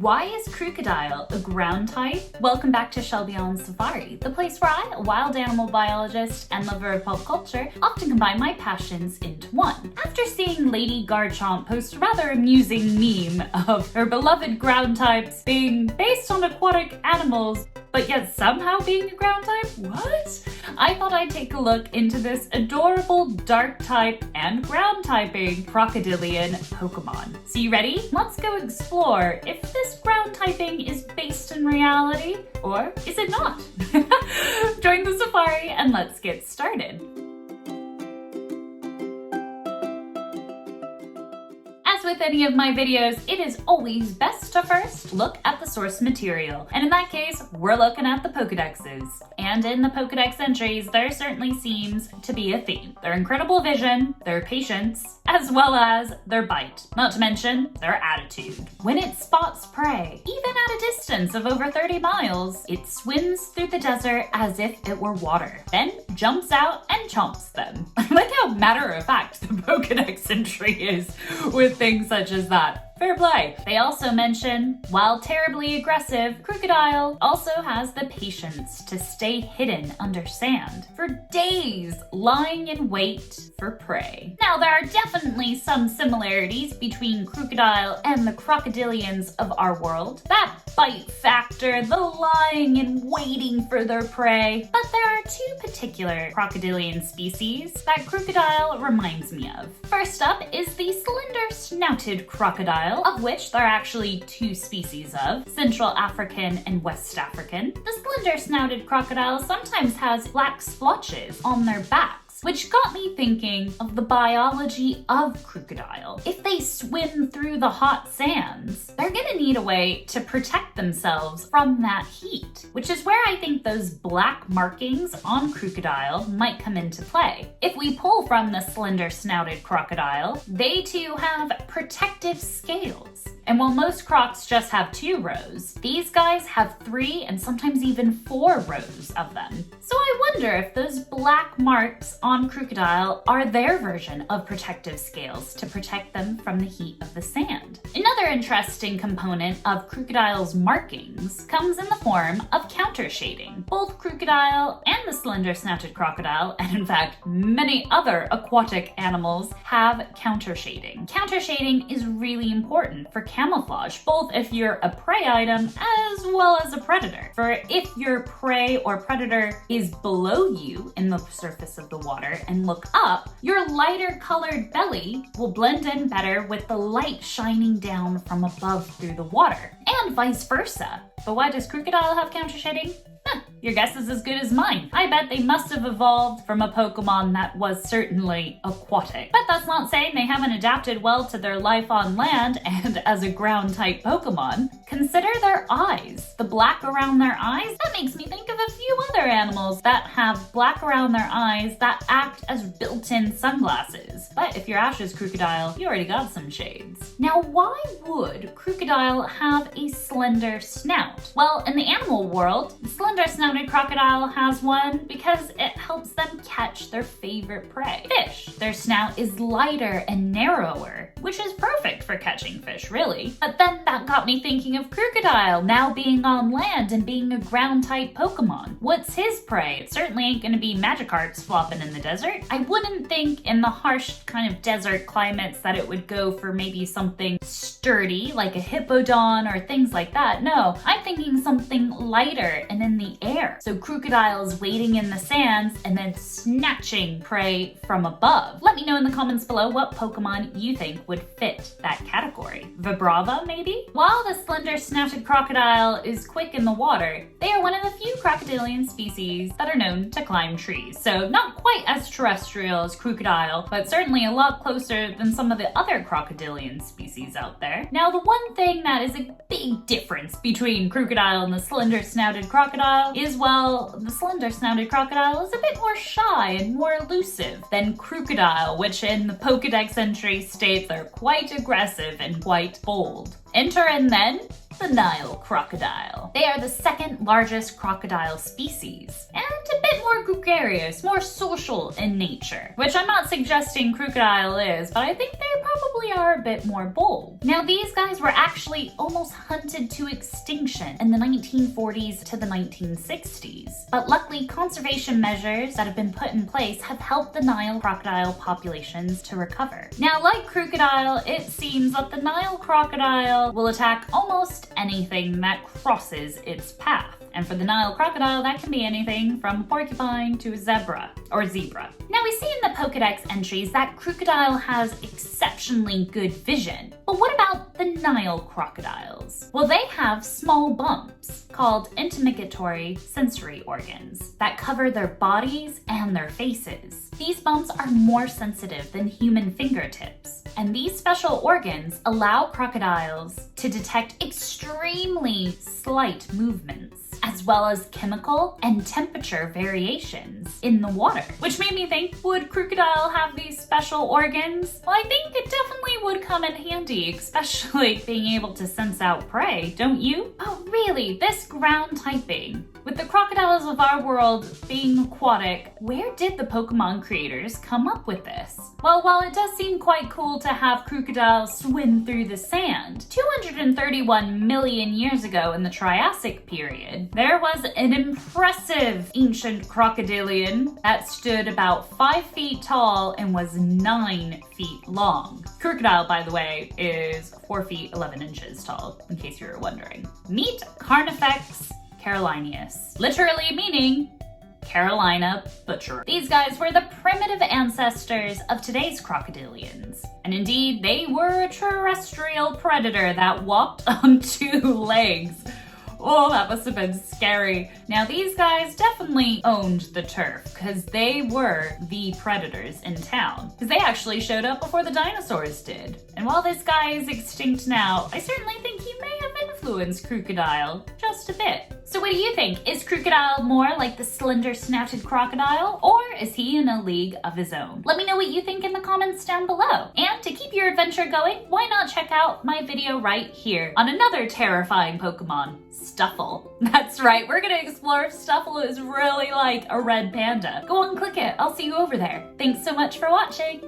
Why is Krookodile a ground type? Welcome back to Shelby on Safari, the place where I, a wild animal biologist and lover of pop culture, often combine my passions into one. After seeing Lady Garchomp post a rather amusing meme of her beloved ground types being based on aquatic animals, but yet somehow being a ground type? What? I thought I'd take a look into this adorable dark type and ground typing crocodilian Pokemon. So you ready? Let's go explore if this ground typing is based in reality, or is it not? Join the safari and let's get started. As with any of my videos, it is always best to first look at the source material. And in that case, we're looking at the Pokedexes. And in the Pokedex entries, there certainly seems to be a theme. Their incredible vision, their patience, as well as their bite. Not to mention their attitude. When it spots prey, even at a distance of over 30 miles, it swims through the desert as if it were water, then jumps out and chomps them. I like how matter-of-fact the Pokedex entry is with things such as that. Fair play. They also mention, while terribly aggressive, Krookodile also has the patience to stay hidden under sand for days, lying in wait for prey. Now, there are definitely some similarities between Krookodile and the crocodilians of our world. That bite factor, the lying and waiting for their prey. But there are two particular crocodilian species that Krookodile reminds me of. First up is the slender-snouted crocodile, of which there are actually two species of, Central African and West African. The slender-snouted crocodile sometimes has black splotches on their backs, which got me thinking of the biology of Krookodile. If they swim through the hot sands, they're gonna need a way to protect themselves from that heat, which is where I think those black markings on Krookodile might come into play. If we pull from the slender-snouted crocodile, they too have protective scales. And while most crocs just have 2 rows, these guys have 3 and sometimes even 4 rows of them. So I wonder if those black marks on Krookodile are their version of protective scales to protect them from the heat of the sand. Another interesting component of Krookodile's markings comes in the form of counter shading. Both Krookodile and the slender-snouted crocodile, and in fact many other aquatic animals, have counter shading. Counter shading is really important for camouflage, both if you're a prey item as well as a predator. For if your prey or predator is below you in the surface of the water and look up, your lighter colored belly will blend in better with the light shining down from above through the water, and vice versa. But why does Krookodile have counter shading? Your guess is as good as mine. I bet they must have evolved from a Pokemon that was certainly aquatic. But that's not saying they haven't adapted well to their life on land and as a ground-type Pokemon. Consider their eyes. The black around their eyes? That makes me think of a few other animals that have black around their eyes that act as built-in sunglasses. But if you're Ash's Krookodile, you already got some shades. Now, why would Krookodile have a slender snout? Well, in the animal world, the slender-snouted crocodile has one because it helps them catch their favorite prey, fish. Their snout is lighter and narrower, which is perfect for catching fish, really. But then that got me thinking of Krookodile now being on land and being a ground-type Pokemon. What's his prey? It certainly ain't gonna be Magikarps flopping in the desert. I wouldn't think in the harsh kind of desert climates that it would go for maybe something sturdy like a Hippodon or things like that. No, I'm thinking something lighter and in the air. So Krookodile's waiting in the sands and then snatching prey from above. Let me know in the comments below what Pokemon you think would fit that category. Vibrava, maybe? While the slender-snouted crocodile is quick in the water, they are one of the few crocodilian species that are known to climb trees. So not quite as terrestrial as Krookodile, but certainly a lot closer than some of the other crocodilian species out there. Now, the one thing that is a big difference between Krookodile and the slender-snouted crocodile is, well, the slender-snouted crocodile is a bit more shy and more elusive than Krookodile, which in the Pokedex entry states are quite aggressive and quite bold. Enter and then the Nile crocodile. They are the second largest crocodile species, and a bit more gregarious, more social in nature, which I'm not suggesting Krookodile is, but I think they probably are a bit more bold. Now, these guys were actually almost hunted to extinction in the 1940s to the 1960s, but luckily conservation measures that have been put in place have helped the Nile crocodile populations to recover. Now, like Krookodile, it seems that the Nile crocodile will attack almost anything that crosses its path. And for the Nile crocodile, that can be anything from a porcupine to a zebra. Now, we see in the Pokedex entries that Krookodile has exceptionally good vision. But what about the Nile crocodiles? Well, they have small bumps called intimidatory sensory organs that cover their bodies and their faces. These bumps are more sensitive than human fingertips, and these special organs allow crocodiles to detect extremely slight movements, as well as chemical and temperature variations in the water. Which made me think, would Krookodile have these special organs? Well, I think it definitely would come in handy, especially being able to sense out prey, don't you? Oh really, this ground typing. With the crocodiles of our world being aquatic, where did the Pokemon creators come up with this? Well, while it does seem quite cool to have crocodiles swim through the sand, 231 million years ago in the Triassic period, there was an impressive ancient crocodilian that stood about 5 feet tall and was 9 feet long. Krookodile, by the way, is 4 feet 11 inches tall, in case you were wondering. Meet Carnifex carolinius, literally meaning Carolina butcher. These guys were the primitive ancestors of today's crocodilians. And indeed, they were a terrestrial predator that walked on 2 legs. Oh, that must have been scary. Now, these guys definitely owned the turf because they were the predators in town. Because they actually showed up before the dinosaurs did. And while this guy is extinct now, I certainly think he may have influenced Krookodile just a bit. So what do you think? Is Krookodile more like the slender-snouted crocodile, or is he in a league of his own? Let me know what you think in the comments down below. And to keep your adventure going, why not check out my video right here on another terrifying Pokemon, Stuffle. That's right, we're gonna explore if Stuffle is really like a red panda. Go on, click it. I'll see you over there. Thanks so much for watching.